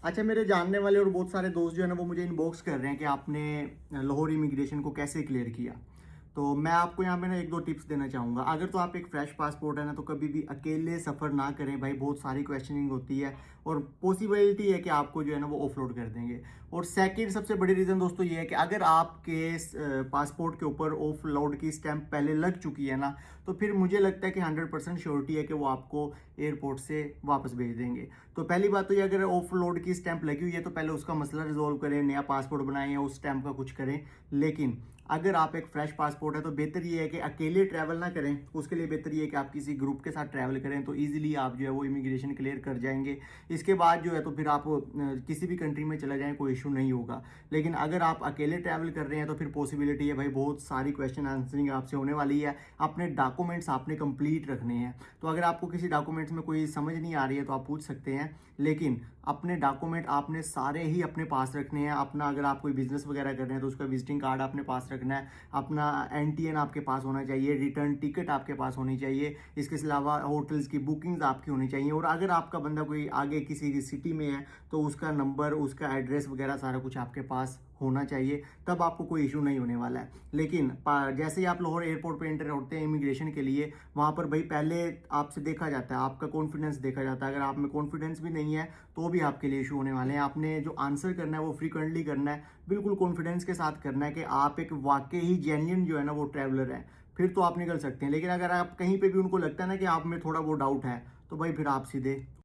अच्छा, मेरे जानने वाले और बहुत सारे दोस्त जो है ना वो मुझे इनबॉक्स कर रहे हैं कि आपने लाहौर इमिग्रेशन को कैसे क्लियर किया। तो मैं आपको यहाँ पे ना 1-2 टिप्स देना चाहूँगा। अगर तो आप एक फ्रेश पासपोर्ट है ना, तो कभी भी अकेले सफ़र ना करें भाई, बहुत सारी क्वेश्चनिंग होती है और पॉसिबिलिटी है कि आपको जो है ना वो ऑफलोड कर देंगे। और सेकंड सबसे बड़ी रीज़न दोस्तों ये है कि अगर आपके पासपोर्ट के ऊपर ऑफलोड की स्टैंप पहले लग चुकी है ना, तो फिर मुझे लगता है कि 100% श्योरिटी है कि वो आपको एयरपोर्ट से वापस भेज देंगे। तो पहली बात तो ये, अगर ऑफलोड की स्टैंप लगी हुई है तो पहले उसका मसला रिजॉल्व करें, नया पासपोर्ट बनाएं या उस स्टैंप का कुछ करें। लेकिन अगर आप एक फ्रेश पासपोर्ट है तो बेहतर ये है कि अकेले ट्रैवल ना करें। उसके लिए बेहतर ये है कि आप किसी ग्रुप के साथ ट्रैवल करें, तो इजीली आप जो है वो इमिग्रेशन क्लियर कर जाएंगे। इसके बाद जो है तो फिर आप किसी भी कंट्री में चले जाएं, कोई इशू नहीं होगा। लेकिन अगर आप अकेले ट्रैवल कर रहे हैं तो फिर पॉसिबिलिटी है भाई, बहुत सारी क्वेश्चन आंसरिंग आपसे होने वाली है। अपने डॉक्यूमेंट्स आपने कंप्लीट रखने हैं। तो अगर आपको किसी डॉक्यूमेंट्स में कोई समझ नहीं आ रही है तो आप पूछ सकते हैं, लेकिन अपने डॉक्यूमेंट आपने सारे ही अपने पास रखने हैं। अपना अगर आप कोई बिजनेस वगैरह कर रहे हैं तो उसका विजिटिंग कार्ड अपने पास रखना है। अपना एनटीएन आपके पास होना चाहिए, रिटर्न टिकट आपके पास होनी चाहिए। इसके अलावा होटल्स की बुकिंग्स आपकी होनी चाहिए। और अगर आपका बंदा कोई आगे किसी सिटी में है तो उसका नंबर, उसका एड्रेस वगैरह सारा कुछ आपके पास होना चाहिए, तब आपको कोई इशू नहीं होने वाला है। लेकिन जैसे ही आप लाहौर एयरपोर्ट पे एंटर होते हैं इमिग्रेशन के लिए, वहाँ पर भाई पहले आपसे देखा जाता है, आपका कॉन्फिडेंस देखा जाता है। अगर आप में कॉन्फिडेंस भी नहीं है तो भी आपके लिए इशू होने वाले हैं। आपने जो आंसर करना है वो फ्रीक्वेंटली करना है, बिल्कुल कॉन्फिडेंस के साथ करना है कि आप एक वाकई ही जेन्युइन जो है ना वो ट्रैवलर है, फिर तो आप निकल सकते हैं। लेकिन अगर आप कहीं पे भी उनको लगता है ना कि आप में थोड़ा वो डाउट है, तो भाई फिर आप सीधे